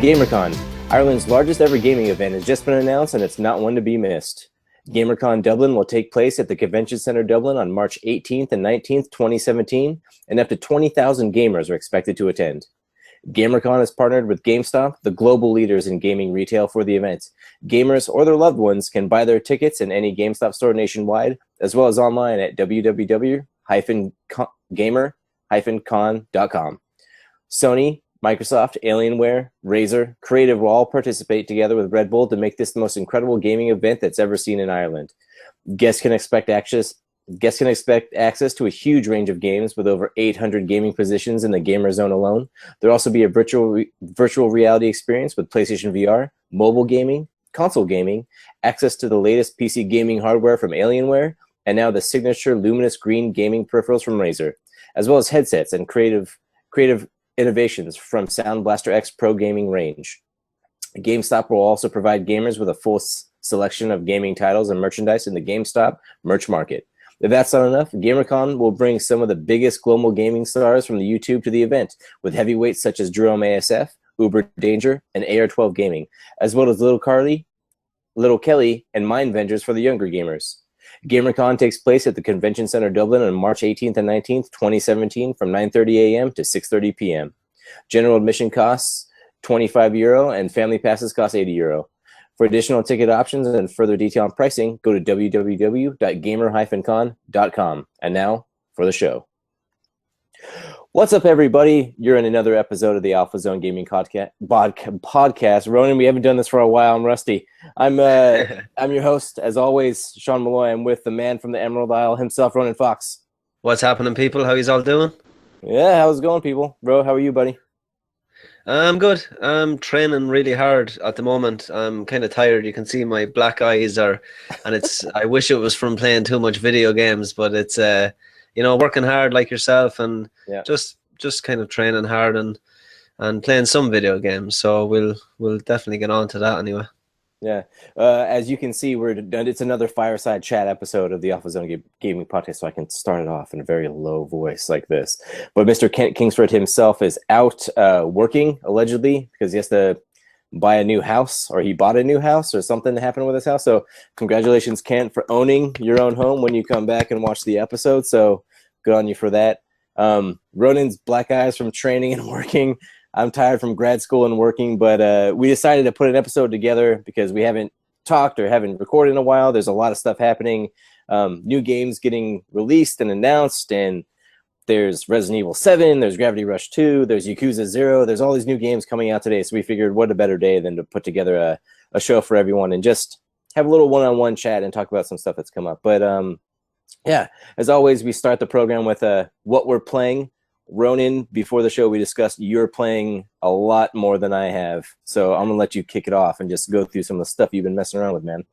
GamerCon, Ireland's largest ever gaming event, has just been announced, and it's not one to be missed. GamerCon Dublin will take place at the Convention Centre Dublin on March 18th and 19th, 2017, and up to 20,000 gamers are expected to attend. GamerCon has partnered with GameStop, the global leaders in gaming retail, for the event. Gamers or their loved ones can buy their tickets in any GameStop store nationwide, as well as online at www.gamer-con.com. Sony, Microsoft, Alienware, Razer, Creative will all participate together with Red Bull to make this the most incredible gaming event that's ever seen in Ireland. Guests can expect access to a huge range of games with over 800 gaming positions in the gamer zone alone. There'll also be a virtual reality experience with PlayStation VR, mobile gaming, console gaming, access to the latest PC gaming hardware from Alienware, and now the signature luminous green gaming peripherals from Razer, as well as headsets and creative innovations from Sound Blaster X Pro gaming range. GameStop will also provide gamers with a full selection of gaming titles and merchandise in the GameStop merch market. If that's not enough, GamerCon will bring some of the biggest global gaming stars from the YouTube to the event, with heavyweights such as Jerome ASF, Uber Danger, and AR12 Gaming, as well as Little Kelly, and Mindvengers for the younger gamers. GamerCon takes place at the Convention Centre Dublin on March 18th and 19th, 2017 from 9:30 a.m. to 6:30 p.m. General admission costs €25 and family passes cost €80. For additional ticket options and further detail on pricing, go to www.gamer-con.com. And now for the show. What's up, everybody? You're in another episode of the Alpha Zone Gaming podcast. Ronan, we haven't done this for a while. I'm rusty. I'm your host, as always, Sean Malloy. I'm with the man from the Emerald Isle himself, Ronan Fox. What's happening, people? How you all doing? Yeah, how's it going, people? Bro, how are you, buddy? I'm good. I'm training really hard at the moment. I'm kind of tired. You can see my black eyes and it's. I wish it was from playing too much video games, but it's working hard like yourself and just kind of training hard and playing some video games. So we'll definitely get on to that anyway. Yeah. As you can see, it's another Fireside Chat episode of the Alpha Zone Gaming Podcast, so I can start it off in a very low voice like this. But Mr. Kent Kingsford himself is out working, allegedly, because he has to buy a new house, or he bought a new house, or something happened with his house. So congratulations, Kent, for owning your own home when you come back and watch the episode. So good on you for that. Ronan's black eyes from training and working. I'm tired from grad school and working, but we decided to put an episode together because we haven't talked or haven't recorded in a while. There's a lot of stuff happening. New games getting released and announced, and there's Resident Evil 7, there's Gravity Rush 2, there's Yakuza 0. There's all these new games coming out today, so we figured what a better day than to put together a show for everyone and just have a little one-on-one chat and talk about some stuff that's come up. But yeah, as always, we start the program with what we're playing. Ronan, before the show, we discussed you're playing a lot more than I have. So I'm going to let you kick it off and just go through some of the stuff you've been messing around with, man.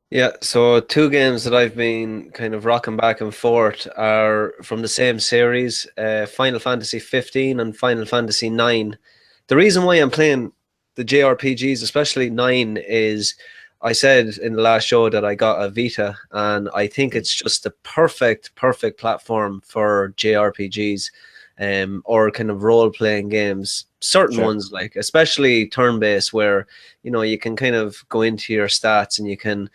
Yeah, so two games that I've been kind of rocking back and forth are from the same series, Final Fantasy 15 and Final Fantasy 9. The reason why I'm playing the JRPGs, especially 9, is I said in the last show that I got a Vita, and I think it's just the perfect platform for JRPGs. Or kind of role-playing games, certain ones, like especially turn-based, where you can kind of go into your stats and you can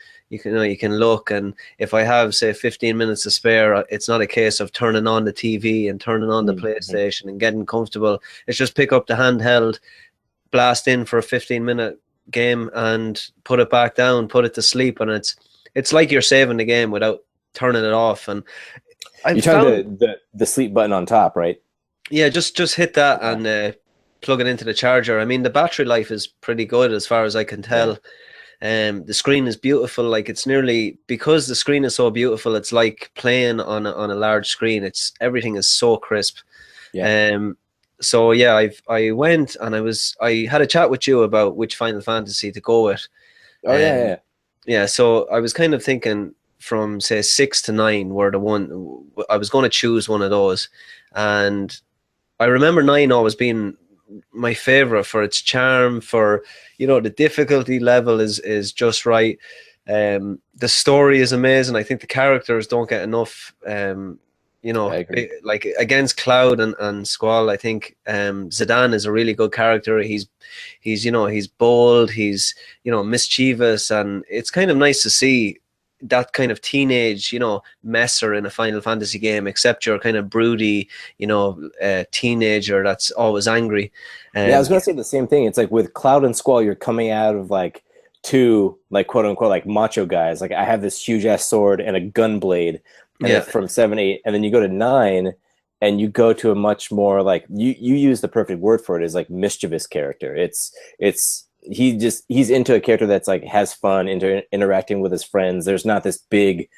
look, and if I have, say, 15 minutes to spare, it's not a case of turning on the TV and turning on the PlayStation and getting comfortable. It's just pick up the handheld, blast in for a 15-minute game and put it back down, put it to sleep, and it's like you're saving the game without turning it off. And you turn the sleep button on top, right? Yeah, just hit that and plug it into the charger. I mean, the battery life is pretty good as far as I can tell. The screen is beautiful. Like, it's nearly, because the screen is so beautiful, it's like playing on a large screen. Everything is so crisp. Yeah. So yeah, I went and I had a chat with you about which Final Fantasy to go with. Oh yeah. Yeah. So I was kind of thinking from, say, 6 to 9 were the one I was going to choose one of those, and I remember 9 always being my favorite for its charm, for the difficulty level is just right. The story is amazing. I think the characters don't get enough. I agree. Like against Cloud and Squall, I think Zidane is a really good character. He's bold, he's mischievous, and it's kind of nice to see that kind of teenage messer in a Final Fantasy game, except you're kind of broody teenager that's always angry. Yeah, I was gonna say the same thing. It's like with Cloud and Squall, you're coming out of like two like quote unquote like macho guys. Like I have this huge ass sword and a gun blade, and then Yeah, from 7, 8, and then you go to 9, and you go to a much more like you use the perfect word for it is like mischievous character. It's he's into a character that's like has fun interacting with his friends. There's not this big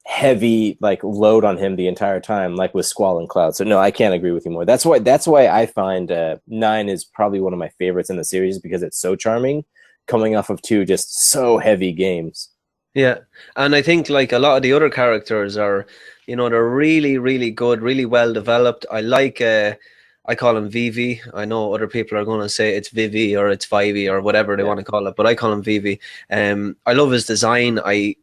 heavy like load on him the entire time like with Squall and Cloud. So no, I can't agree with you more. That's why I find 9 is probably one of my favorites in the series, because it's so charming coming off of two just so heavy games. yeah, and I think like a lot of the other characters are, they're really, really good, really well developed. I call him Vivi. I know other people are going to say it's Vivi or it's Vivi or whatever they Yeah. want to call it, but I call him Vivi. I love his design. I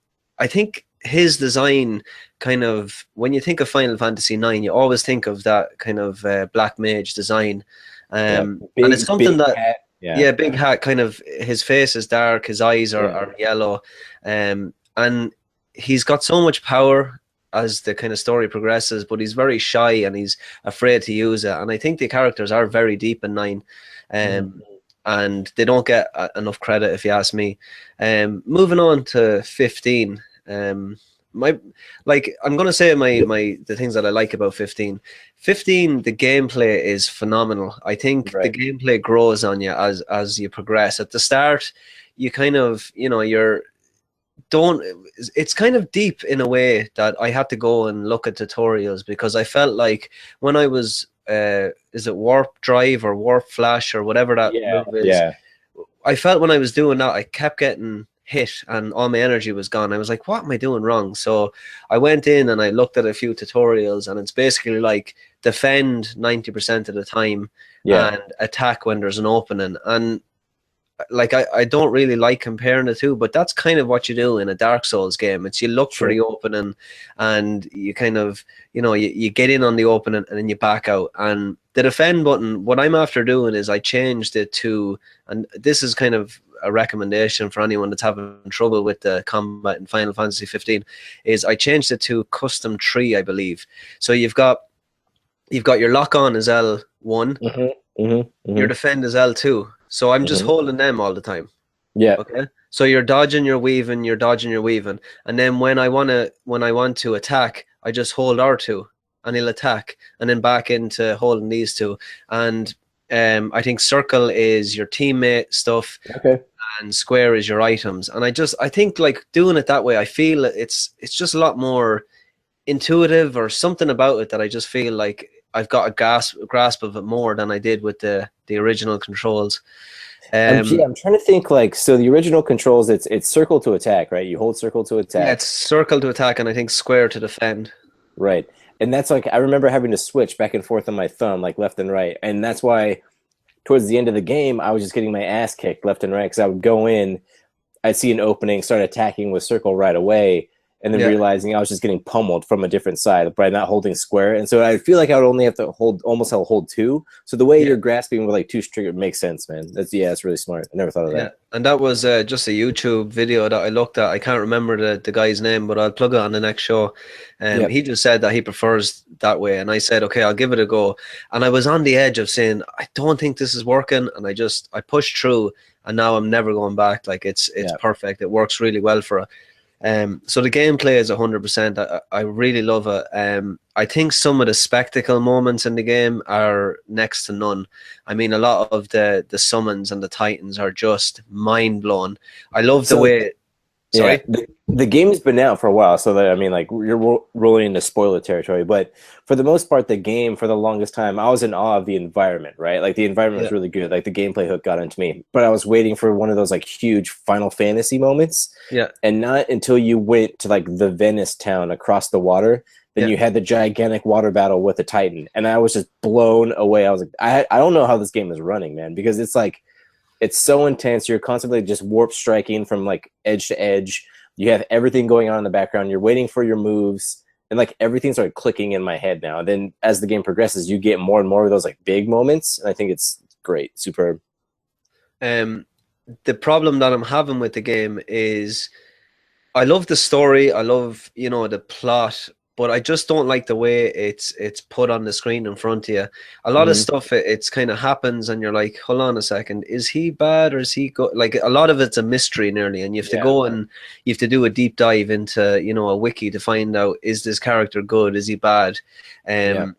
think his design kind of, when you think of Final Fantasy 9, you always think of that kind of black mage design. Yeah. And it's something Big that, hat. Yeah. yeah, big hat, kind of, his face is dark, his eyes are, Yeah. are yellow. And he's got so much power as the kind of story progresses, but he's very shy and he's afraid to use it. And I think the characters are very deep in 9. And they don't get enough credit, if you ask me. Moving on to 15. I'm gonna say the things that I like about 15. 15, the gameplay is phenomenal. I think the Right. gameplay grows on you as you progress. At the start, you kind of you're don't it's kind of deep in a way that I had to go and look at tutorials, because I felt like when I was is it Warp Drive or Warp Flash or whatever that Yeah. move is, Yeah. I felt when I was doing that I kept getting hit and all my energy was gone. I was like, what am I doing wrong? So I went in and I looked at a few tutorials, and it's basically like defend 90% of the time Yeah. and attack when there's an opening. And like I don't really like comparing the two, but that's kind of what you do in a Dark Souls game. It's you look for Sure. the opening and you kind of you get in on the opening and then you back out. And the defend button, what I'm after doing is I changed it to, and this is kind of a recommendation for anyone that's having trouble with the combat in Final Fantasy 15, is I changed it to custom tree, I believe. So you've got your lock on is L1, your defend is L2. So I'm just holding them all the time. Yeah. Okay. So you're dodging, you're weaving, you're dodging, you're weaving. And then when I want to attack, I just hold R2 and he'll attack, and then back into holding these two. And I think circle is your teammate stuff, Okay. and square is your items. And I think like doing it that way, I feel it's just a lot more intuitive, or something about it that I just feel like I've got a grasp of it more than I did with the original controls. I'm trying to think like, so the original controls, it's circle to attack, right? You hold circle to attack. Yeah, it's circle to attack and I think square to defend. Right. And that's like, I remember having to switch back and forth on my thumb, like left and right. And that's why towards the end of the game, I was just getting my ass kicked left and right, because I would go in, I'd see an opening, start attacking with circle right away, and then realizing I was just getting pummeled from a different side by not holding square. And so I feel like I would only have to hold two. So the way you're grasping with like two trigger makes sense, man. It's really smart. I never thought of that. And that was just a YouTube video that I looked at. I can't remember the guy's name, but I'll plug it on the next show. He just said that he prefers that way. And I said, okay, I'll give it a go. And I was on the edge of saying, I don't think this is working. And I pushed through, and now I'm never going back. Like it's perfect. It works really well for it. So the gameplay is 100%. I really love it. I think some of the spectacle moments in the game are next to none. I mean, a lot of the summons and the titans are just mind blowing. I love the way. Sorry, the game's been out for a while, so that, I mean, like, you're rolling into spoiler territory. But for the most part, the game, for the longest time, I was in awe of the environment. Right, like the environment was really good. Like the gameplay hook got into me. But I was waiting for one of those like huge Final Fantasy moments. Yeah, and not until you went to like the Venice town across the water then you had the gigantic water battle with the Titan, and I was just blown away. I was like, I don't know how this game is running, man, because it's like it's so intense. You're constantly just warp striking from like edge to edge. You have everything going on in the background. You're waiting for your moves, and like everything started clicking in my head now. And then as the game progresses, you get more and more of those like big moments, and I think it's great, superb. The problem that I'm having with the game is I love the story, I love, you know, the plot, but I just don't like the way it's put on the screen in front of you. A lot of stuff it's kind of happens and you're like, hold on a second, is he bad or is he good? Like a lot of it's a mystery nearly, and you have to go and you have to do a deep dive into, you know, a wiki to find out, is this character good, is he bad? And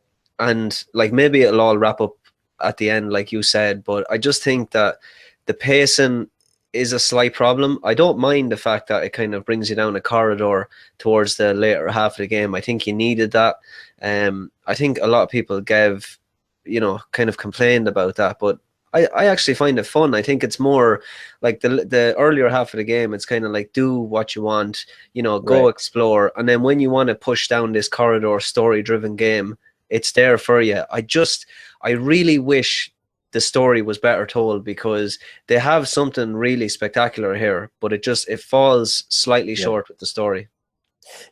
like maybe it'll all wrap up at the end like you said, but I just think that the pacing is a slight problem. I don't mind the fact that it kind of brings you down a corridor towards the later half of the game. I think you needed that. I think a lot of people gave, you know, kind of complained about that, but I actually find it fun. I think it's more like the earlier half of the game, it's kind of like do what you want, you know, go explore. And then when you want to push down this corridor story-driven game, it's there for you. I really wish the story was better told, because they have something really spectacular here, but it falls slightly short with the story.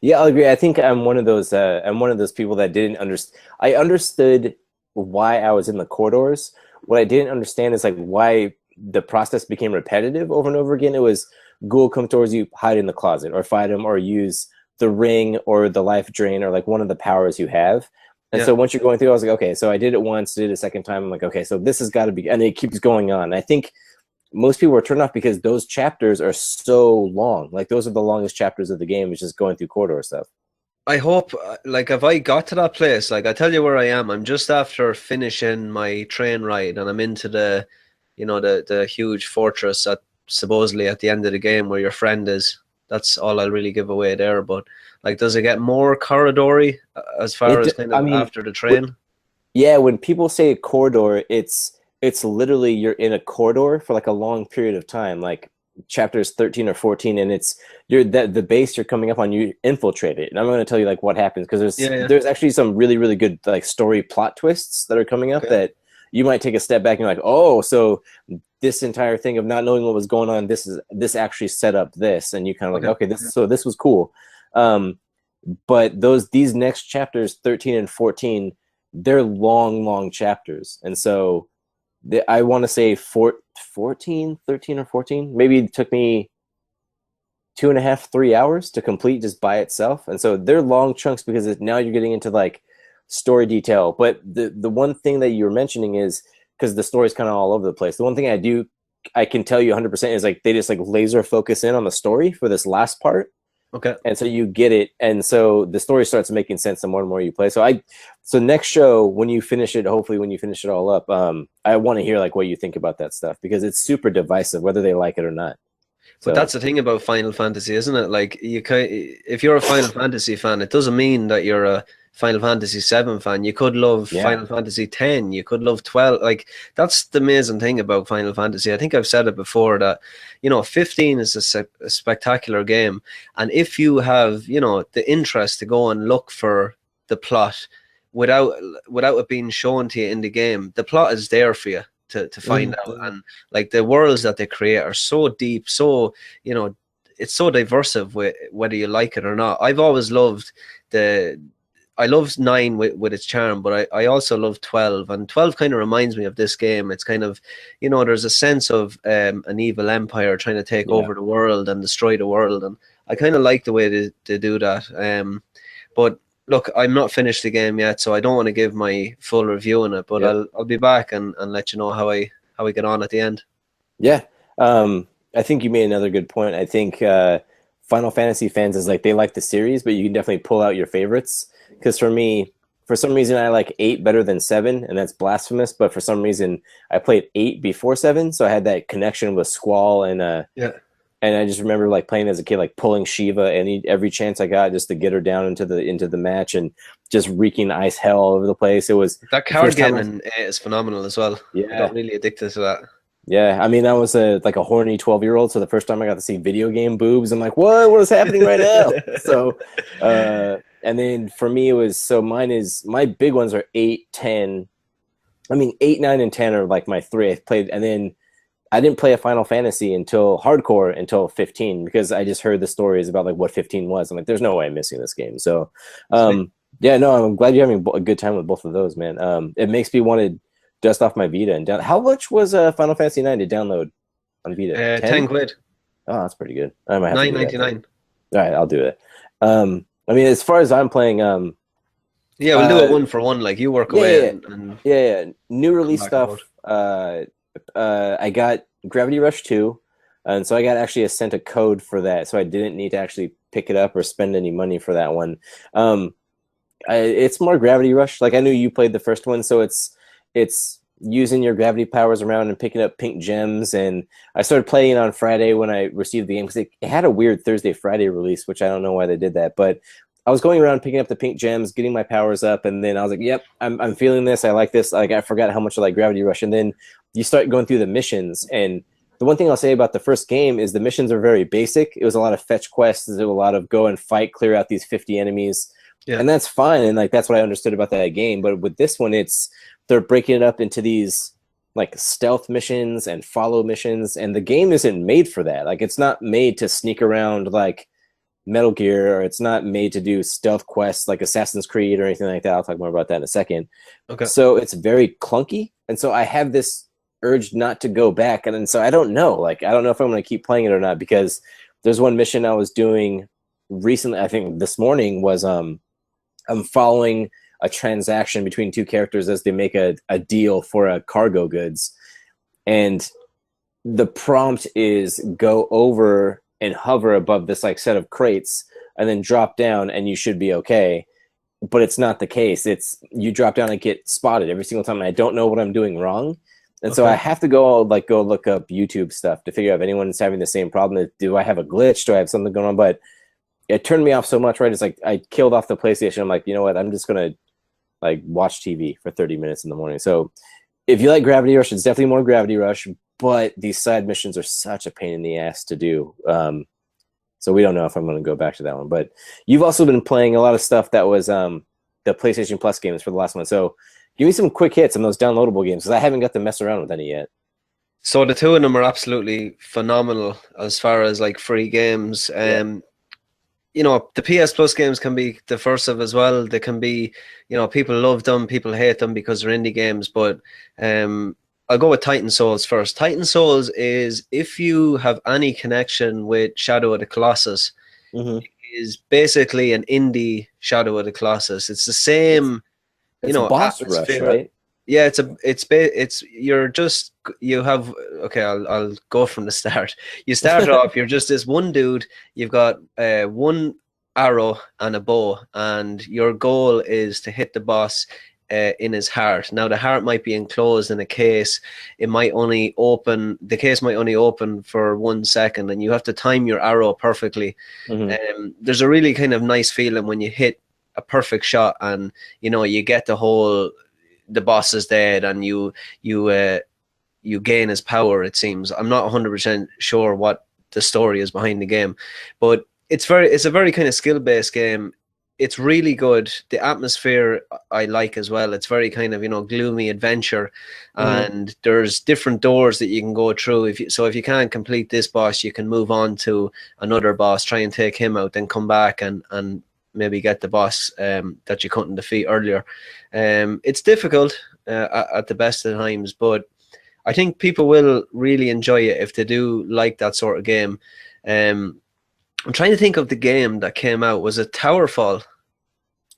Yeah, I'll agree. I think I'm one of those people that didn't understand. I understood why I was in the corridors. What I didn't understand is like why the process became repetitive over and over again. It was Ghoul come towards you, hide in the closet, or fight him, or use the ring or the life drain, or like one of the powers you have. And so once you're going through, I was like, okay, so I did it once, did it a second time. I'm like, okay, so this has got to be, and it keeps going on. I think most people are turned off because those chapters are so long. Like those are the longest chapters of the game, is just going through corridor stuff. I hope, like, if I got to that place, like, I tell you where I am. I'm just after finishing my train ride, and I'm into the, you know, the huge fortress at supposedly at the end of the game where your friend is. That's all I'll really give away there. But like, does it get more corridory as far as kind of after the train? Yeah, when people say corridor, it's literally you're in a corridor for like a long period of time, like chapters 13 or 14, and the base you're coming up on, you infiltrate it. And I'm going to tell you like what happens, because there's actually some really, really good like story plot twists that are coming up that you might take a step back and you're like, oh, so this entire thing of not knowing what was going on, this actually set up this, and you kind of like, okay, this was cool. But these next chapters 13 and 14, they're long chapters, and so I want to say 13 or 14, maybe it took me 2.5, 3 hours to complete just by itself. And so they're long chunks because now you're getting into like story detail. But the one thing that you're mentioning is, because the story's kind of all over the place, the one thing I can tell you 100% is like they just like laser focus in on the story for this last part. Okay. And so you get it, and so the story starts making sense the more and more you play. So next show, when you finish it, hopefully when you finish it all up, I want to hear like what you think about that stuff, because it's super divisive whether they like it or not. But that's the thing about Final Fantasy, isn't it? Like if you're a Final Fantasy fan, it doesn't mean that you're a Final Fantasy 7 fan. You could love Final Fantasy 10. You could love 12. Like, that's the amazing thing about Final Fantasy. I think I've said it before that, you know, 15 is a spectacular game. And if you have, you know, the interest to go and look for the plot without it being shown to you in the game, the plot is there for you to find out. And like the worlds that they create are so deep, so, you know, it's so diverse whether you like it or not. I've always loved I love 9 with its charm, but I also love 12, and 12 kind of reminds me of this game. It's kind of, you know, there's a sense of an evil empire trying to take over the world and destroy the world, and I kind of like the way they do that. But look, I'm not finished the game yet, so I don't want to give my full review on it, but I'll be back and let you know how I get on at the end. Yeah, I think you made another good point. I think Final Fantasy fans is like, they like the series, but you can definitely pull out your favorites. Because for me, for some reason, I like 8 better than 7, and that's blasphemous. But for some reason, I played 8 before 7, so I had that connection with Squall, and I just remember like playing as a kid, like pulling Shiva every chance I got just to get her down into the match, and just wreaking ice hell all over the place. It was that card game is phenomenal as well. Yeah, I got really addicted to that. Yeah, I mean, I was like a horny 12-year-old, so the first time I got to see video game boobs, I'm like, what is happening right now? So, And then for me, it was my big ones are 8, 10. I mean, 8, 9, and 10 are like my three I played. And then I didn't play a Final Fantasy until hardcore until 15 because I just heard the stories about like what 15 was. I'm like, there's no way I'm missing this game. So, yeah, no, I'm glad you're having a good time with both of those, man. It makes me want to dust off my Vita and down. How much was Final Fantasy 9 to download on Vita? 10 quid. Oh, that's pretty good. I might have to do that. $9.99. All right, I'll do it. I mean, as far as I'm playing, yeah, we'll do it one for one. Like you work away. Yeah. New release stuff. I got Gravity Rush 2, and so I got actually sent a code for that, so I didn't need to actually pick it up or spend any money for that one. It's more Gravity Rush. Like I knew you played the first one, so it's using your gravity powers around and picking up pink gems. And I started playing it on Friday when I received the game because it had a weird Thursday, Friday release, which I don't know why they did that. But I was going around picking up the pink gems, getting my powers up, and then I was like, yep, I'm feeling this. I like this. Like I forgot how much I like Gravity Rush. And then you start going through the missions. And the one thing I'll say about the first game is the missions are very basic. It was a lot of fetch quests. It was a lot of go and fight, clear out these 50 enemies. Yeah. And that's fine. And like that's what I understood about that game. But with this one, they're breaking it up into these like stealth missions and follow missions, and the game isn't made for that. Like it's not made to sneak around like Metal Gear, or it's not made to do stealth quests like Assassin's Creed or anything like that. I'll talk more about that in a second. Okay. So it's very clunky, and so I have this urge not to go back, and so I don't know. Like I don't know if I'm going to keep playing it or not, because there's one mission I was doing recently. I think this morning was I'm following a transaction between two characters as they make a deal for a cargo goods. And the prompt is go over and hover above this like set of crates and then drop down and you should be okay. But it's not the case. It's you drop down and get spotted every single time. And I don't know what I'm doing wrong. And so I have to go look up YouTube stuff to figure out if anyone's having the same problem. Do I have a glitch? Do I have something going on? But it turned me off so much, right? It's like I killed off the PlayStation. I'm like, you know what? I'm just going to like watch TV for 30 minutes in the morning. So if you like Gravity Rush, it's definitely more Gravity Rush, but these side missions are such a pain in the ass to do. So we don't know if I'm going to go back to that one. But you've also been playing a lot of stuff that was the PlayStation Plus games for the last one. So give me some quick hits on those downloadable games, because I haven't got to mess around with any yet. So the two of them are absolutely phenomenal as far as like free games. You know, the PS Plus games can be diverse as well. They can be, you know, people love them, people hate them because they're indie games. But I'll go with Titan Souls first. Titan Souls is, if you have any connection with Shadow of the Colossus, it is basically an indie Shadow of the Colossus. It's the same, you know, boss rush, right? Yeah, I'll go from the start. You start off, you're just this one dude. You've got one arrow and a bow, and your goal is to hit the boss in his heart. Now the heart might be enclosed in a case. The case might only open for 1 second, and you have to time your arrow perfectly. There's a really kind of nice feeling when you hit a perfect shot, and you know you get the boss is dead, and you gain his power, it seems. I'm not 100% sure what the story is behind the game, but it's a very kind of skill-based game. It's really good. The atmosphere I like as well. It's very kind of, you know, gloomy adventure, and there's different doors that you can go through. If you can't complete this boss, you can move on to another boss, try and take him out, then come back and maybe get the boss that you couldn't defeat earlier. It's difficult at the best of times, but I think people will really enjoy it if they do like that sort of game. I'm trying to think of the game that came out. Was it Towerfall?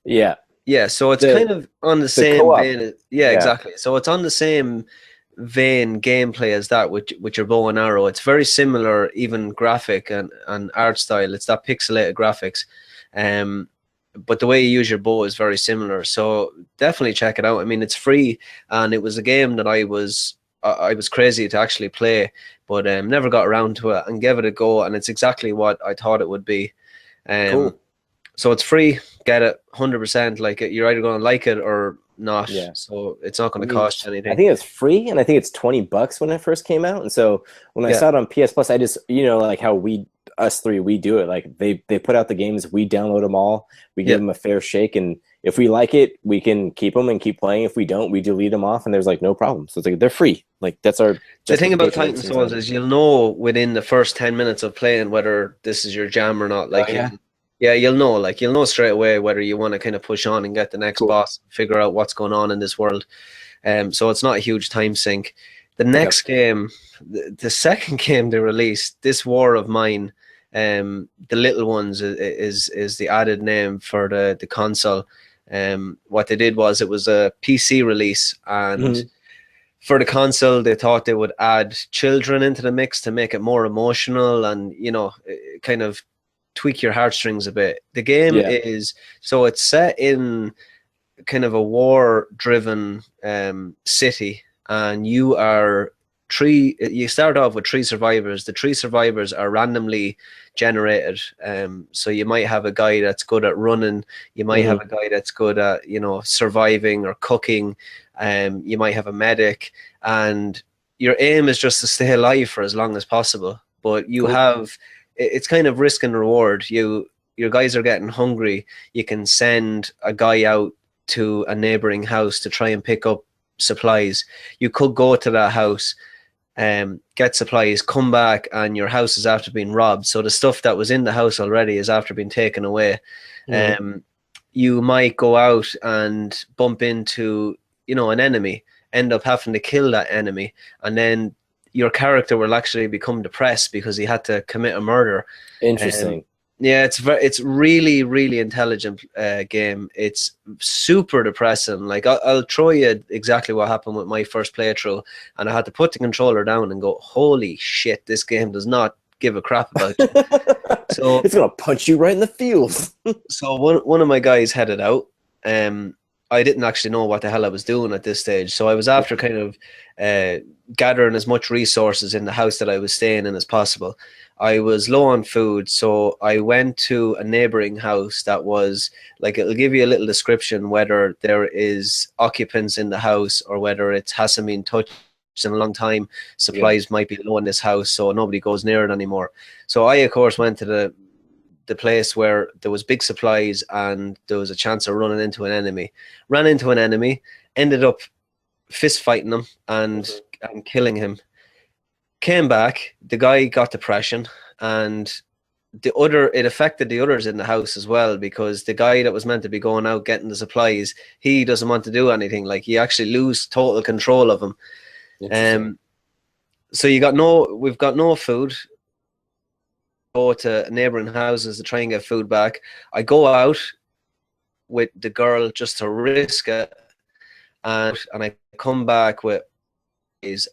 Yeah. Yeah, so it's kind of on the same vein. Yeah, exactly. So it's on the same vein gameplay as that with your bow and arrow. It's very similar, even graphic and art style. It's that pixelated graphics. But the way you use your bow is very similar. So definitely check it out. I mean, it's free, and it was a game that I was crazy to actually play, but never got around to it and gave it a go, and it's exactly what I thought it would be. Cool. So it's free. Get it 100%. Like you're either going to like it or not. Yeah. So it's not going to cost you anything. I think it's free, and I think it's $20 when it first came out. And so when I saw it on PS Plus, I just, you know, like how us three, we do it. Like they put out the games, we download them all, we give them a fair shake, and if we like it, we can keep them and keep playing. If we don't, we delete them off, and there's like no problem. So it's like they're free. Like that's our. The thing about Titan Souls is you'll know within the first 10 minutes of playing whether this is your jam or not. Like, you'll know. Like you'll know straight away whether you want to kind of push on and get the next boss, figure out what's going on in this world. So it's not a huge time sink. The next game, the second game they released, This War of Mine, the Little Ones is the added name for the console. What they did was it was a PC release, and for the console they thought they would add children into the mix to make it more emotional and, you know, kind of tweak your heartstrings a bit. The game is, so it's set in kind of a war-driven city, and you start off with 3 survivors. The 3 survivors are randomly generated. So you might have a guy that's good at running. You might have a guy that's good at, you know, surviving or cooking. You might have a medic, and your aim is just to stay alive for as long as possible. But you have, it's kind of risk and reward. Your guys are getting hungry. You can send a guy out to a neighboring house to try and pick up supplies. You could go to that house, get supplies, come back, and your house is after being robbed. So the stuff that was in the house already is after being taken away. You might go out and bump into, you know, an enemy, end up having to kill that enemy, and then your character will actually become depressed because he had to commit a murder. Interesting. Yeah, it's really, really intelligent game. It's super depressing. Like I'll throw you exactly what happened with my first playthrough, and I had to put the controller down and go, "Holy shit, this game does not give a crap about you." So it's gonna punch you right in the feels. So one of my guys headed out. I didn't actually know what the hell I was doing at this stage, so I was after kind of gathering as much resources in the house that I was staying in as possible. I was low on food, so I went to a neighboring house that was like, it'll give you a little description whether there is occupants in the house or whether it hasn't been touched in a long time. Supplies might be low in this house, so nobody goes near it anymore. So I, of course, went to the place where there was big supplies and there was a chance of running into an enemy. Ran into an enemy, ended up fist fighting him and killing him. Came back, the guy got depression, and it affected the others in the house as well, because the guy that was meant to be going out getting the supplies, he doesn't want to do anything. Like, you actually lose total control of him. So we've got no food. Go to neighboring houses to try and get food back. I go out with the girl just to risk it, and I come back with,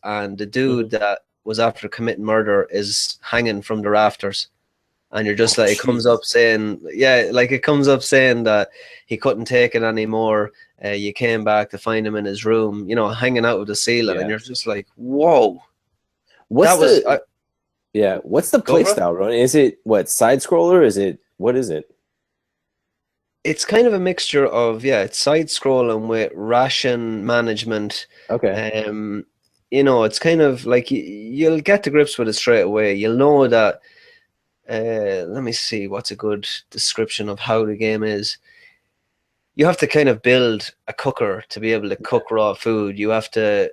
and the dude that was after committing murder is hanging from the rafters, and you're just it comes up saying that he couldn't take it anymore. You came back to find him in his room, you know, hanging out with the ceiling, and you're just like, whoa. What's the play style, Ronan? Is it side scroller? What is it? It's kind of a mixture of it's side scrolling with ration management. Okay. You know, it's kind of like you'll get to grips with it straight away. You'll know that. Let me see, what's a good description of how the game is. You have to kind of build a cooker to be able to cook raw food. You have to.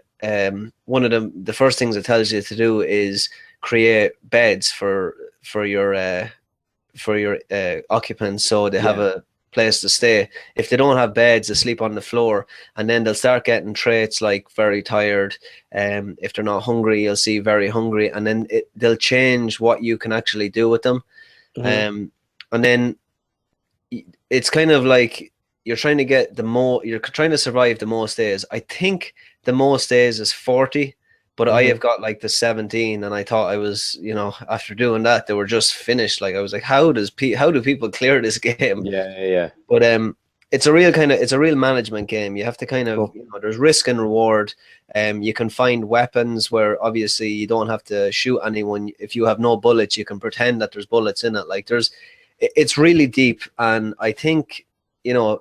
One of the first things it tells you to do is create beds for your occupants, so they have a place to stay. If they don't have beds, they sleep on the floor, and then they'll start getting traits like very tired. If they're not hungry, you'll see very hungry, and then they'll change what you can actually do with them. And then it's kind of like you're trying to survive the most days. I think the most days is 40. But I have got like the 17, and I thought I was, you know, after doing that, they were just finished. Like, I was like, how do people clear this game? Yeah. But it's a real management game. You have to kind of, you know, there's risk and reward. You can find weapons where obviously you don't have to shoot anyone. If you have no bullets, you can pretend that there's bullets in it. Like, it's really deep, and I think, you know,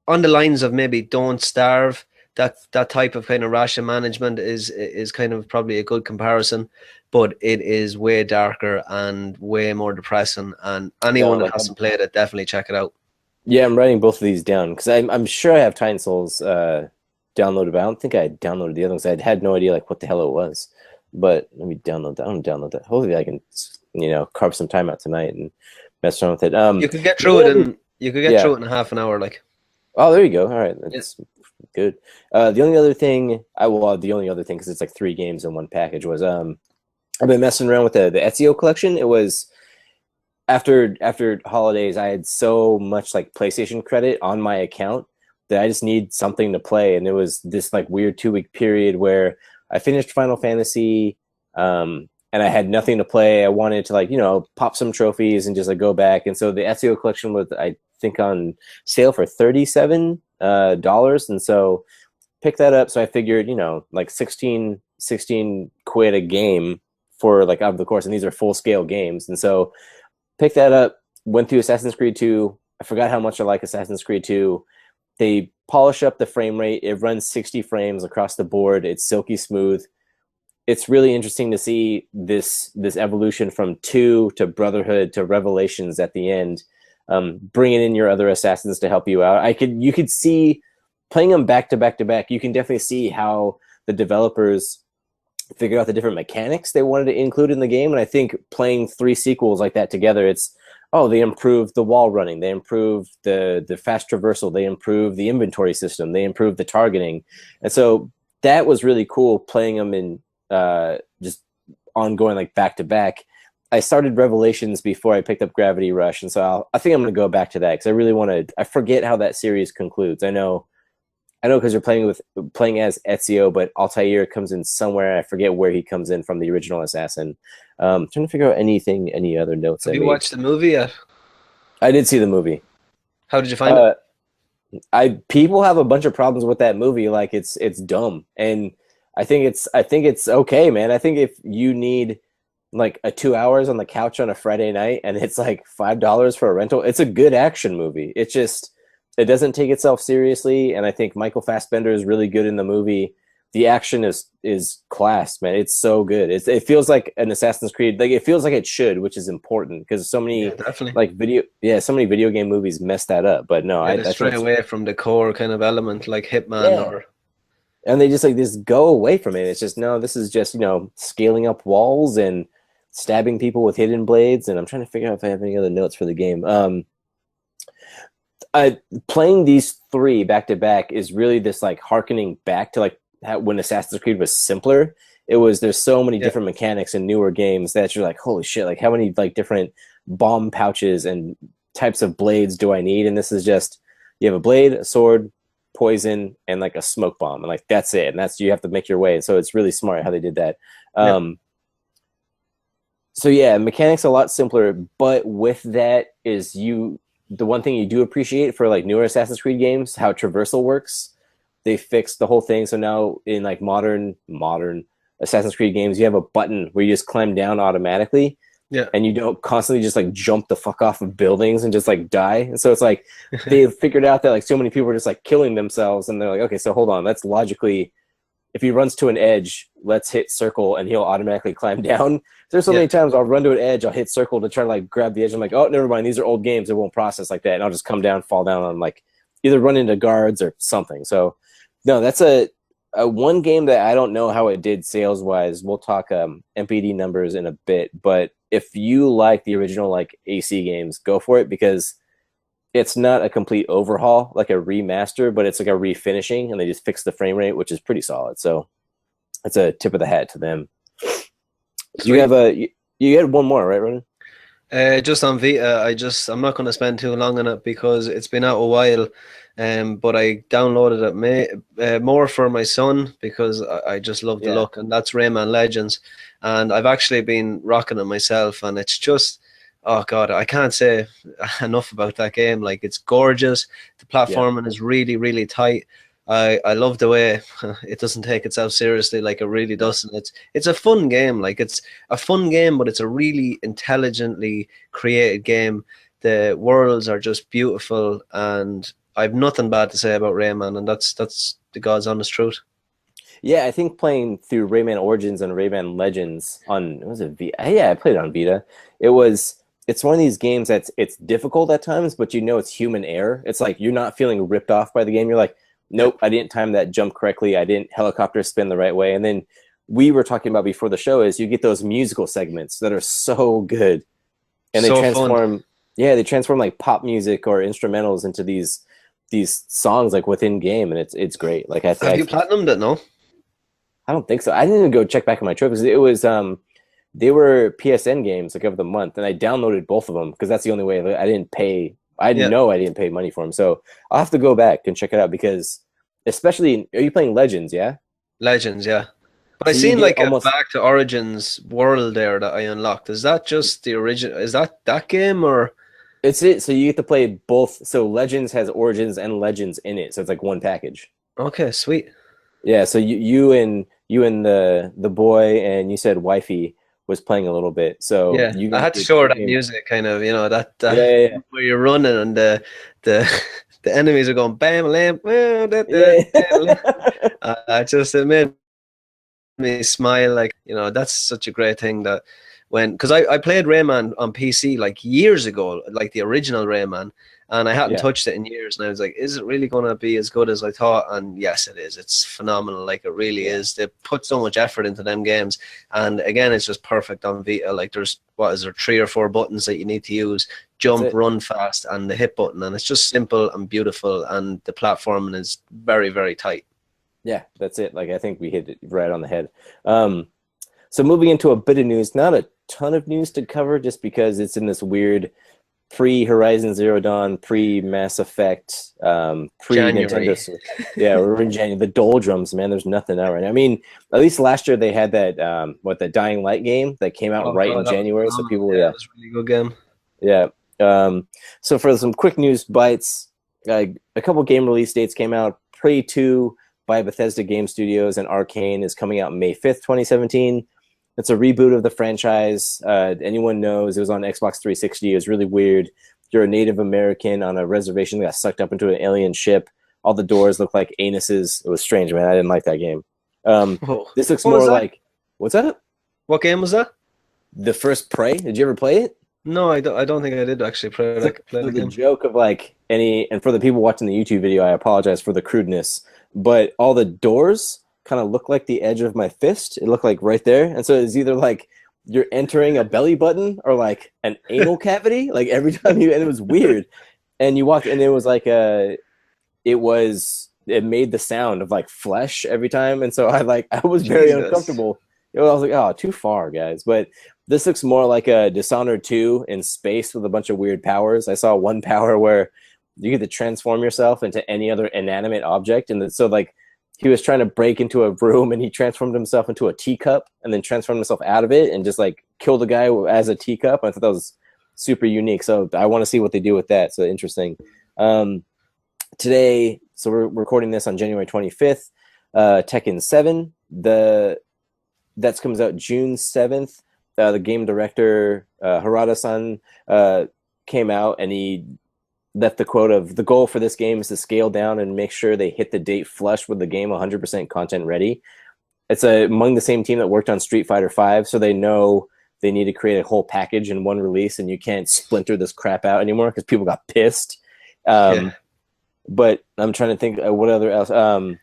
on the lines of maybe Don't Starve. that type of kind of ration management is kind of probably a good comparison, but it is way darker and way more depressing. And No, anyone that like hasn't played it, definitely check it out. yeah, I'm writing both of these down because I'm sure I have Titan Souls downloaded, but I don't think I downloaded the other ones. I had no idea like what the hell it was. But let me download that. I'm gonna download that. Hopefully, I can carve some time out tonight and mess around with it. You could get The through only it other, in you could get yeah. through it in half an hour, like. Oh, there you go. All right, Yeah. that's good. The only other thing the only other thing because it's like 3 games in one package was I've been messing around with the Ezio collection. It was after holidays, I had so much like PlayStation credit on my account that I just need something to play. And it was this like weird 2-week period where I finished Final Fantasy, and I had nothing to play. I wanted to like, pop some trophies and just like go back. And so the Ezio collection was, I think, on sale for $37. And so picked that up. So I figured, like 16 quid a game for like over the course. And these are full scale games. And so picked that up, went through Assassin's Creed 2. I forgot how much I like Assassin's Creed 2. They polish up the frame rate. It runs 60 frames across the board. It's silky smooth. It's really interesting to see this evolution from 2 to Brotherhood to Revelations at the end, bringing in your other assassins to help you out. You could see playing them back to back to back. You can definitely see how the developers figured out the different mechanics they wanted to include in the game. And I think playing 3 sequels like that together, they improved the wall running, they improved the fast traversal, they improved the inventory system, they improved the targeting. And so that was really cool playing them in just ongoing like back to back. I started Revelations before I picked up Gravity Rush, and so I think I'm going to go back to that because I really want to. I forget how that series concludes. I know because you're playing as Ezio, but Altair comes in somewhere. I forget where he comes in from the original assassin. Trying to figure out any other notes. Have you watched the movie yet? I did see the movie. How did you find it? People have a bunch of problems with that movie. Like it's dumb, and I think it's okay, man. I think if you need like 2 hours on the couch on a Friday night and it's like $5 for a rental, it's a good action movie. It doesn't take itself seriously, and I think Michael Fassbender is really good in the movie. The action is class, man. It's so good. It feels like an Assassin's Creed. Like it feels like it should, which is important because so many so many video game movies mess that up. But no, I stray away from the core kind of element like Hitman and they just like this go away from it. It's just no, this is just scaling up walls and stabbing people with hidden blades. And I'm trying to figure out if I have any other notes for the game. Playing these 3 back to back is really this like harkening back to like when Assassin's Creed was simpler. There's so many different mechanics in newer games that you're like, holy shit, like how many like different bomb pouches and types of blades do I need? And this is just, you have a blade, a sword, poison, and like a smoke bomb, and like that's it. And you have to make your way. So it's really smart how they did that. So yeah, mechanics a lot simpler, but with that is the one thing you do appreciate for like newer Assassin's Creed games, how traversal works. They fixed the whole thing. So now in like modern Assassin's Creed games, you have a button where you just climb down automatically. Yeah. And you don't constantly just like jump the fuck off of buildings and just like die. And so it's like they figured out that like so many people are just like killing themselves, and they're like, okay, so hold on, let's logically, if he runs to an edge, let's hit circle and he'll automatically climb down. There's so many times I'll run to an edge, I'll hit circle to try to like grab the edge. I'm like, oh, never mind, these are old games, it won't process like that, and I'll just come down, fall down on like either run into guards or something. So no, that's a one game that I don't know how it did sales wise. We'll talk MPD numbers in a bit, but if you like the original like AC games, go for it, because it's not a complete overhaul like a remaster, but it's like a refinishing, and they just fixed the frame rate, which is pretty solid. So it's a tip of the hat to them. You had one more, right, Ronan? Just on Vita, I'm not going to spend too long on it because it's been out a while. But I downloaded it more for my son because I just love the look, and that's Rayman Legends. And I've actually been rocking it myself, and it's just, oh god, I can't say enough about that game. Like, it's gorgeous. The platforming is really, really tight. I love the way it doesn't take itself seriously, like it really doesn't. It's a fun game. Like, it's a fun game, but it's a really intelligently created game. The worlds are just beautiful, and I've nothing bad to say about Rayman, and that's the God's honest truth. Yeah, I think playing through Rayman Origins and Rayman Legends on was it Vita? Yeah, I played it on Vita. It's one of these games it's difficult at times, but you know it's human error. It's like you're not feeling ripped off by the game. You're like, Yeah. nope, I didn't time that jump correctly. I didn't helicopter spin the right way. And then we were talking about before the show is you get those musical segments that are so good, and they So fun. transform. Yeah, they transform like pop music or instrumentals into these songs like within game, and it's great. Like Have you platinumed it? No. I don't think so. I didn't even go check back in my trophies. It was they were PSN games like of the month, and I downloaded both of them because that's the only way. I didn't pay. I Yeah. know I didn't pay money for them, so I'll have to go back and check it out because, especially, are you playing Legends? Yeah. Legends, yeah. But I So you seen get like a almost. Back to Origins world there that I unlocked. Is that just the original? Is that game or? It's it. So you get to play both. So Legends has Origins and Legends in it, so it's like one package. Okay, sweet. Yeah. So you and the boy and you said wifey was playing a little bit, so Yeah, you I guys had to did show her two that games. music, kind of, Yeah, that yeah, yeah. where you're running and the the enemies are going bam, lamp, Yeah. it made me smile. Like, that's such a great thing that because I played Rayman on PC like years ago, like the original Rayman, and I hadn't Yeah. touched it in years, and I was like, is it really going to be as good as I thought? And yes, it is. It's phenomenal. Like, it really Yeah. is. They put so much effort into them games, and again, it's just perfect on Vita. Like, there's, what is there, 3 or 4 buttons that you need to use: That's jump, it. run fast, and the hit button, and it's just simple and beautiful, and the platforming is very, very tight. Yeah, that's it. Like I think we hit it right on the head. Um, so moving into a bit of news, not a ton of news to cover, just because it's in this weird pre-Horizon Zero Dawn, pre-Mass Effect, pre-Nintendo January. Switch. Yeah, we're in January. The doldrums, man. There's nothing out right now. I mean, at least last year they had that the Dying Light game that came out Oh right in god, that was January. So phenomenal. people, Yeah, yeah, it was a really good game. yeah. So for some quick news bites, a couple game release dates came out. Prey 2 by Bethesda Game Studios and Arcane is coming out May 5th, 2017. It's a reboot of the franchise. Anyone knows it was on Xbox 360. It was really weird. You're a Native American on a reservation that got sucked up into an alien ship. All the doors look like anuses. It was strange, man. I didn't like that game. Whoa. This looks What was more that? like, what's that? What game was that? The first Prey. Did you ever play it? No, I don't think I did actually play So that the game. joke of like and for the people watching the YouTube video, I apologize for the crudeness, but all the doors kind of look like the edge of my fist. It looked like right there. And so it's either like you're entering a belly button or like an anal cavity, like every time and it was weird. And you walked and it was like it made the sound of like flesh every time. And so I was very Jesus. uncomfortable. I was like, oh, too far, guys. But this looks more like a Dishonored 2 in space with a bunch of weird powers. I saw one power where you get to transform yourself into any other inanimate object. And so like he was trying to break into a room and he transformed himself into a teacup and then transformed himself out of it and just like killed a guy as a teacup. I thought that was super unique. So I want to see what they do with that. So interesting. Today, so we're recording this on January 25th. Tekken 7, that comes out June 7th. The game director, Harada-san, came out and he left the quote of, the goal for this game is to scale down and make sure they hit the date flush with the game 100% content ready. It's among the same team that worked on Street Fighter V, so they know they need to create a whole package in one release, and you can't splinter this crap out anymore because people got pissed. Yeah. But I'm trying to think what other else. Since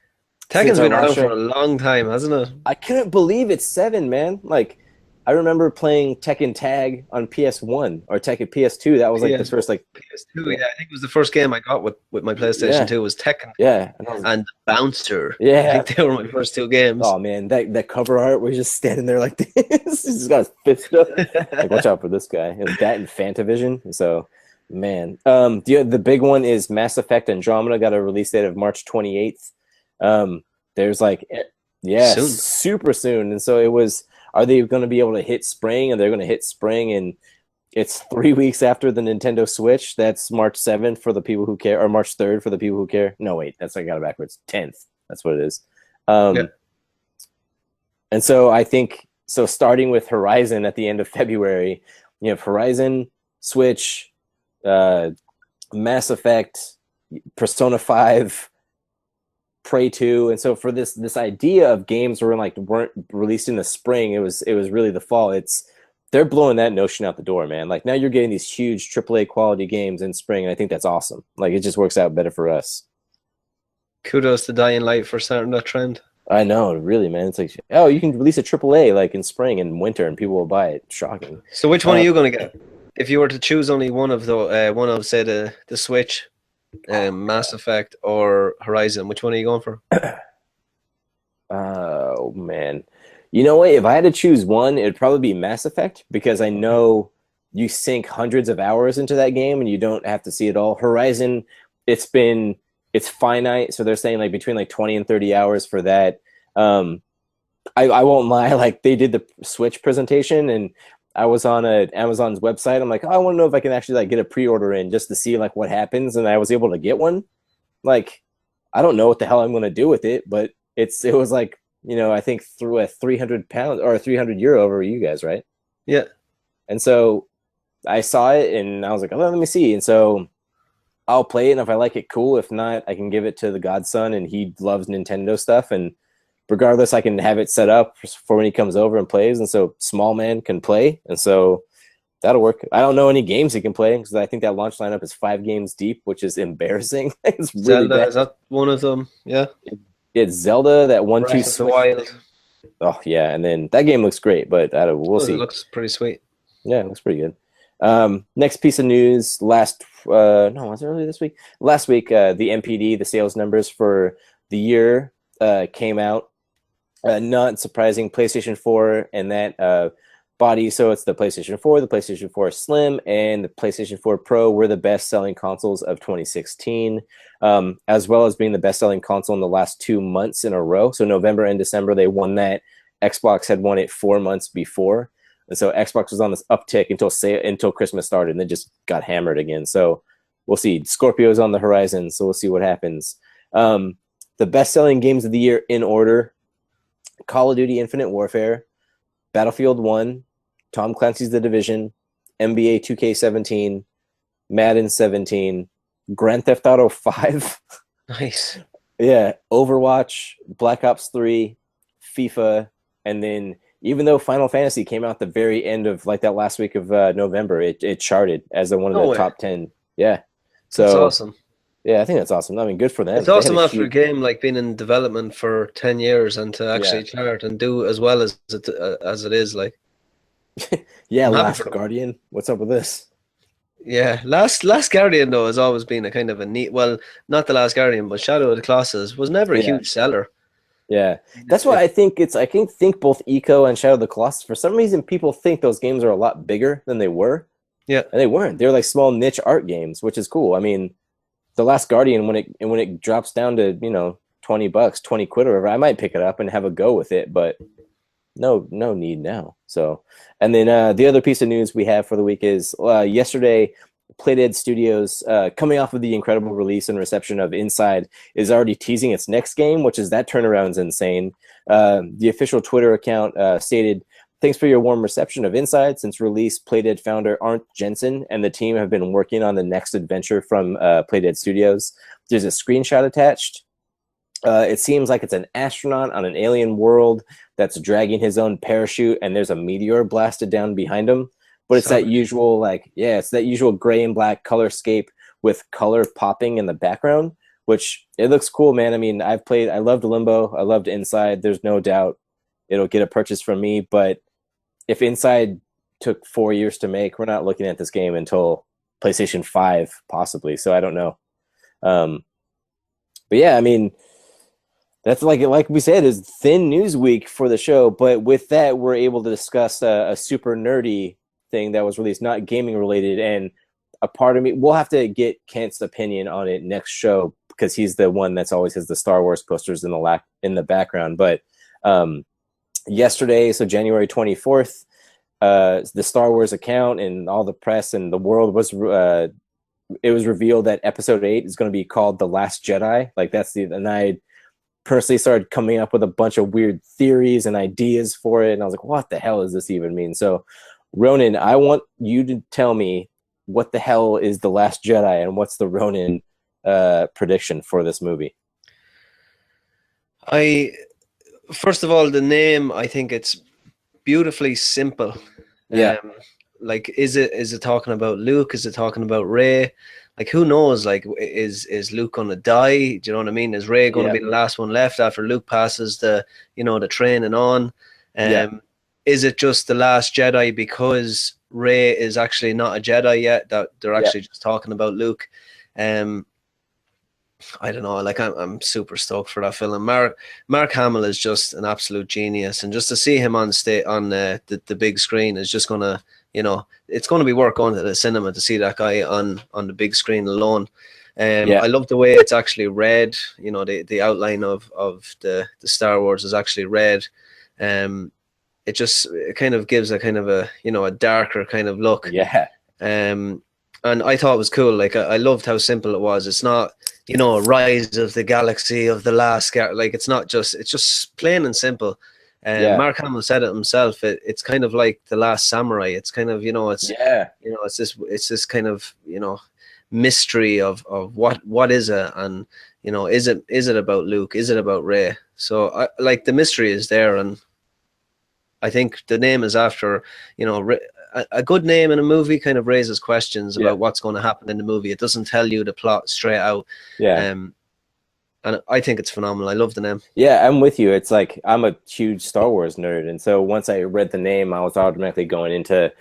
Tekken's our been last around for show, a long time, hasn't it? I couldn't believe it's 7, man. Like, I remember playing Tekken Tag on PS1 or Tekken PS2. That was like the PS first, like, PS2, yeah, yeah. I think it was the first game I got with my PlayStation yeah, 2 was Tekken yeah. And I was, and Bouncer. I yeah. think they were my first 2 games. Oh man, that cover art was just standing there like this. He's just got his fist up. Like, watch out for this guy. It was that and Fantavision. So, man, the big one is Mass Effect Andromeda got a release date of March 28th. There's like, yeah, Soon. super soon. And so it was. Are they going to be able to hit spring? And they're going to hit spring, and it's 3 weeks after the Nintendo Switch. That's March 7th for the people who care, or March 3rd for the people who care. No, wait, I got it backwards. 10th. That's what it is. Yeah. And so I think starting with Horizon at the end of February, you have Horizon, Switch, Mass Effect, Persona 5, Prey 2. And so for this idea of games were like weren't released in the spring, it was really the fall. They're blowing that notion out the door, man. Like now you're getting these huge AAA quality games in spring, and I think that's awesome. Like it just works out better for us. Kudos to Dying Light for starting that trend. I know, really, man. It's like, oh, you can release a AAA like in spring and winter, and people will buy it. Shocking. So which one are you going to get? If you were to choose only one of say the Switch, Mass Effect or Horizon, which one are you going for? Oh man, you know what? If I had to choose one, it'd probably be Mass Effect because I know you sink hundreds of hours into that game and you don't have to see it all. Horizon, it's finite, so they're saying like between like 20 and 30 hours for that. I won't lie, like they did the Switch presentation and I was on Amazon's website. I'm like, oh, I want to know if I can actually like get a pre-order in just to see like what happens, and I was able to get one. Like, I don't know what the hell I'm going to do with it, but it was like, I think through a 300 pounds or 300 euro over you guys, right? Yeah. And so I saw it and I was like, oh, let me see. And so I'll play it, and if I like it, cool. If not, I can give it to the godson, and he loves Nintendo stuff. And regardless, I can have it set up for when he comes over and plays. And so small man can play, and so that'll work. I don't know any games he can play because I think that launch lineup is 5 games deep, which is embarrassing. It's really Zelda, bad. is that one of them? Yeah. It's Zelda, that 1-2 Breath of the Wild. Oh yeah, and then that game looks great, but we'll see. It looks pretty sweet. Yeah, it looks pretty good. Next piece of news. Was it earlier this week? Last week, the NPD, the sales numbers for the year, came out. Not surprising, PlayStation 4 and that body. So it's the PlayStation 4, the PlayStation 4 Slim, and the PlayStation 4 Pro were the best-selling consoles of 2016, as well as being the best-selling console in the last 2 months in a row. So November and December, they won that. Xbox had won it 4 months before. And so Xbox was on this uptick until Christmas started, and then just got hammered again. So we'll see. Scorpio's on the horizon, so we'll see what happens. The best-selling games of the year in order: Call of Duty Infinite Warfare, Battlefield 1, Tom Clancy's The Division, NBA 2K17, Madden 17, Grand Theft Auto 5. Nice. Yeah, Overwatch, Black Ops 3, FIFA, and then even though Final Fantasy came out the very end of like that last week of November, it charted as one of the top 10. Yeah. So that's awesome. Yeah, I think that's awesome. I mean, good for them. It's awesome after a game like being in development for 10 years and to actually chart and do as well as it is. Like, yeah, Last Guardian. What's up with this? Yeah, Last Guardian though has always been a kind of a neat. Well, not the Last Guardian, but Shadow of the Colossus was never a huge seller. Yeah, that's why I think I can think both Eco and Shadow of the Colossus. For some reason, people think those games are a lot bigger than they were. Yeah, and they weren't. They were like small niche art games, which is cool. I mean, The Last Guardian, when it drops down to $20, 20 quid or whatever, I might pick it up and have a go with it, but no need now. So, and then the other piece of news we have for the week is yesterday, Playdead Studios, coming off of the incredible release and reception of Inside, is already teasing its next game, which is that turnaround's insane. The official Twitter account stated, "Thanks for your warm reception of Inside. Since release, Playdead founder Arndt Jensen and the team have been working on the next adventure from Playdead Studios." There's a screenshot attached. It seems like it's an astronaut on an alien world that's dragging his own parachute, and there's a meteor blasted down behind him. But it's that usual, it's that usual gray and black color scape with color popping in the background, which it looks cool, man. I mean, I loved Limbo. I loved Inside. There's no doubt it'll get a purchase from me. But if Inside took 4 years to make, we're not looking at this game until PlayStation 5, possibly. So I don't know. But yeah, I mean, that's like we said, is thin news week for the show. But with that, we're able to discuss a super nerdy thing that was released, not gaming related, and a part of me, we'll have to get Kent's opinion on it next show because he's the one that's always has the Star Wars posters in the background. But yesterday, so January 24th, the Star Wars account and all the press and the world was it was revealed that Episode 8 is going to be called The Last Jedi. And I personally started coming up with a bunch of weird theories and ideas for it, and I was like, what the hell does this even mean? So Ronan, I want you to tell me what the hell is The Last Jedi and what's the Ronan prediction for this movie. I First of all, the name, I think it's beautifully simple. Yeah, Like, is it talking about Luke? Is it talking about Ray? Like, who knows? Like, is Luke gonna die? Do you know what I mean? Is Ray gonna yeah, be the last one left after Luke passes the training on? yeah, Um, is it just the Last Jedi because Ray is actually not a Jedi yet? That they're yeah, actually just talking about Luke. Um, I don't know. Like, I'm super stoked for that film. Mark Hamill is just an absolute genius, and just to see him on the big screen is just gonna, it's gonna be worth going to the cinema to see that guy on the big screen alone. yeah, I love the way it's actually red. The outline of the Star Wars is actually red. It kind of gives a kind of a darker kind of look. yeah, Um, and I thought it was cool. Like, I loved how simple it was. It's not, Rise of the Galaxy of the Last like, it's just plain and simple. yeah, Mark Hamill said it himself. It's kind of like The Last Samurai. It's kind of, yeah, it's this kind of, mystery of what is it, and is it about Luke? Is it about Ray? So like, the mystery is there, and I think the name is after, a good name in a movie kind of raises questions yeah, about what's going to happen in the movie. It doesn't tell you the plot straight out. yeah. Um, and I think it's phenomenal. I love the name. Yeah, I'm with you. It's like I'm a huge Star Wars nerd, and so once I read the name, I was automatically going into,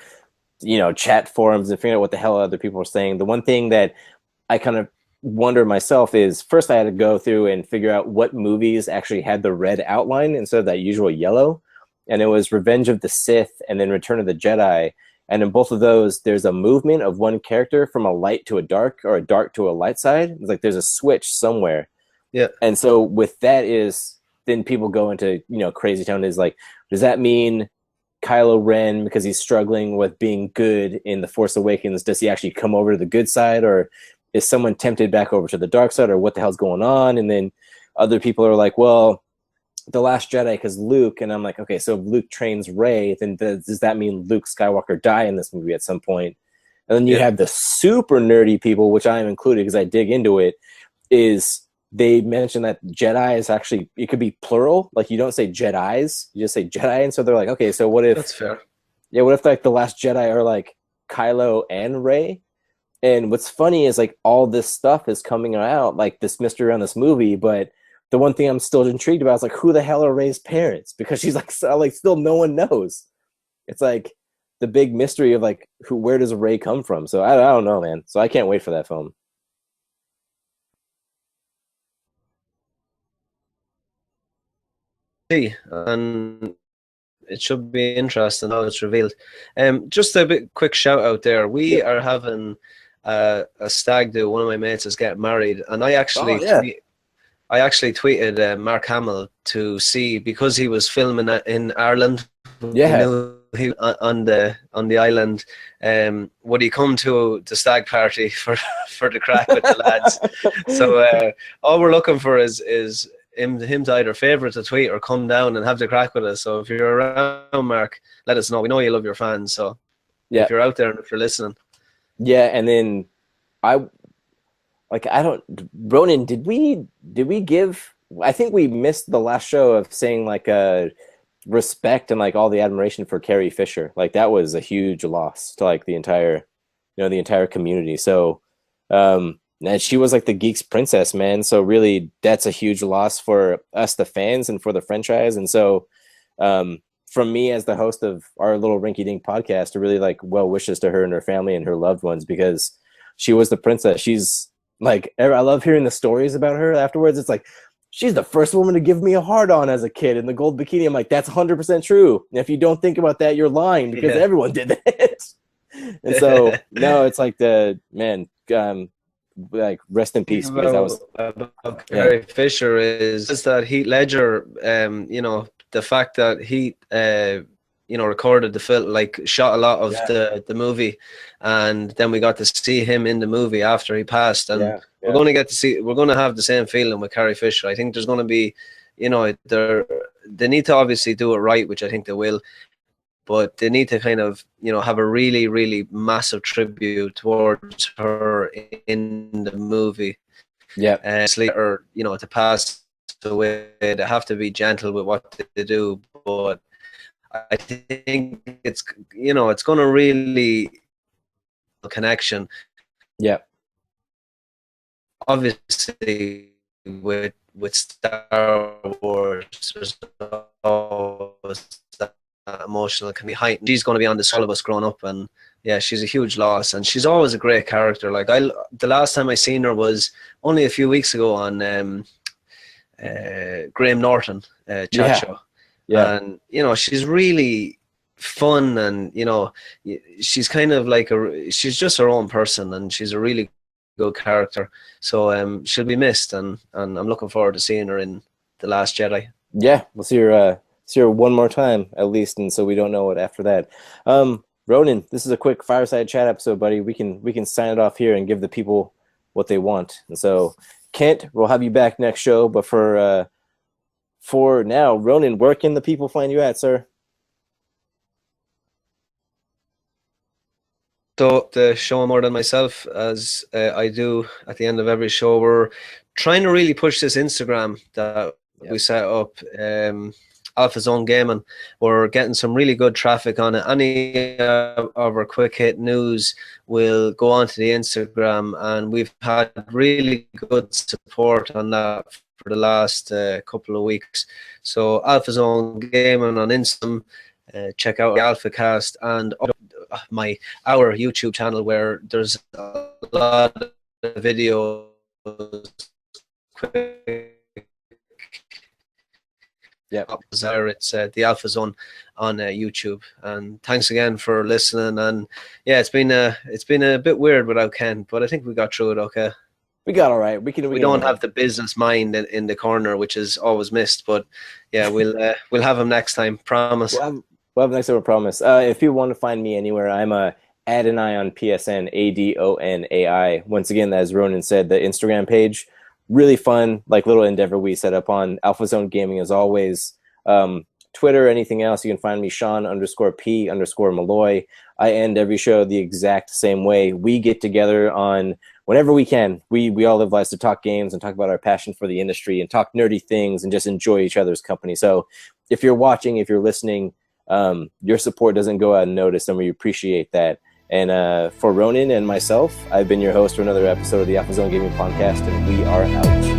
chat forums and figuring out what the hell other people were saying. The one thing that I kind of wonder myself is first I had to go through and figure out what movies actually had the red outline instead of that usual yellow. And it was Revenge of the Sith and then Return of the Jedi. And in both of those, there's a movement of one character from a light to a dark or a dark to a light side. It's like there's a switch somewhere. Yeah. And so with that is then people go into, crazy town is like, does that mean Kylo Ren, because he's struggling with being good in The Force Awakens, does he actually come over to the good side, or is someone tempted back over to the dark side, or what the hell's going on? And then other people are like, well, The Last Jedi because Luke, and I'm like, okay, so if Luke trains Rey, then does that mean Luke Skywalker die in this movie at some point? And then you Yeah. have the super nerdy people, which I am included because I dig into it, is they mention that Jedi is actually, it could be plural. Like you don't say Jedis, you just say Jedi. And so they're like, okay, so what if, That's fair. yeah, what if like The Last Jedi are like Kylo and Rey? And what's funny is like all this stuff is coming out, like this mystery around this movie, but the one thing I'm still intrigued about is like who the hell are Rey's parents? Because she's like, so, like still no one knows. It's like the big mystery of like where does Rey come from? So I don't know, man. So I can't wait for that film. See, and it should be interesting how it's revealed. Just a quick shout out there. We Yep. are having a stag do. One of my mates is getting married, and Oh yeah. I actually tweeted Mark Hamill to see, because he was filming in Ireland. We Yeah. knew he on the island. Would he come to the stag party for the crack with the lads? So all we're looking for is him to either favourite the tweet or come down and have the crack with us. So if you're around, Mark, let us know. We know you love your fans. So Yeah. if you're out there and if you're listening, Yeah. And then I like I don't Ronan, did we give I think we missed the last show of saying like respect and like all the admiration for Carrie Fisher. Like that was a huge loss to like the entire community. So and she was like the geeks princess, man. So really that's a huge loss for us the fans and for the franchise. And so from me as the host of our little rinky dink podcast to really like well wishes to her and her family and her loved ones, because she was the princess. She's like I love hearing the stories about her afterwards. It's like she's the first woman to give me a hard on as a kid in the gold bikini. I'm like, that's 100% true. And if you don't think about that, you're lying, because yeah. everyone did that. And so, no, it's like the man, like rest in peace, because that was, About yeah, Carrie Fisher is that Heath Ledger, the fact that he, recorded the film, like shot a lot of yeah, the movie, and then we got to see him in the movie after he passed, and yeah, we're yeah, going to have the same feeling with Carrie Fisher. I think there's going to be, they need to obviously do it right, which I think they will, but they need to kind of, have a really, really massive tribute towards her in the movie. yeah, Or, to pass away. They have to be gentle with what they do, but I think it's it's going to really connection. Yeah. Obviously, with Star Wars, there's always that emotional can be heightened. She's going to be on the all of us growing up, and yeah, she's a huge loss, and she's always a great character. Like the last time I seen her was only a few weeks ago on Graham Norton chat show. Yeah. And she's really fun, and she's kind of like she's just her own person, and she's a really good character. So she'll be missed, and I'm looking forward to seeing her in The Last Jedi. Yeah, we'll see her one more time at least, and so we don't know what after that. Ronan, this is a quick Fireside Chat episode, buddy. We can sign it off here and give the people what they want. And so, Kent, we'll have you back next show. But for now, Ronan, where can the people find you at, sir? So the show more than myself, as I do at the end of every show. We're trying to really push this Instagram that we set up, Alpha Zone Gaming. We're getting some really good traffic on it. Any of our quick hit news will go onto the Instagram, and we've had really good support on that for the last couple of weeks. So Alpha Zone Gaming on Instagram. Check out the Alpha Cast and our YouTube channel, where there's a lot of videos. Yeah, it's the Alpha Zone on YouTube. And thanks again for listening. And yeah, it's been a bit weird without Ken, but I think we got through it okay. We got all right. We don't have the business mind in the corner, which is always missed. But yeah, we'll have him next time. Promise. We'll have next time, I promise. If you want to find me anywhere, I'm Adonai on PSN, ADONAI. Once again, as Ronan said, the Instagram page, really fun, like little endeavor we set up on Alpha Zone Gaming as always. Twitter, anything else, you can find me Sean_P_Malloy. I end every show the exact same way. We get together on whenever we can. We all live lives to talk games and talk about our passion for the industry and talk nerdy things and just enjoy each other's company. So if you're watching, if you're listening, your support doesn't go unnoticed, and we appreciate that. And for Ronan and myself, I've been your host for another episode of the Alpha Zone Gaming Podcast, and we are out.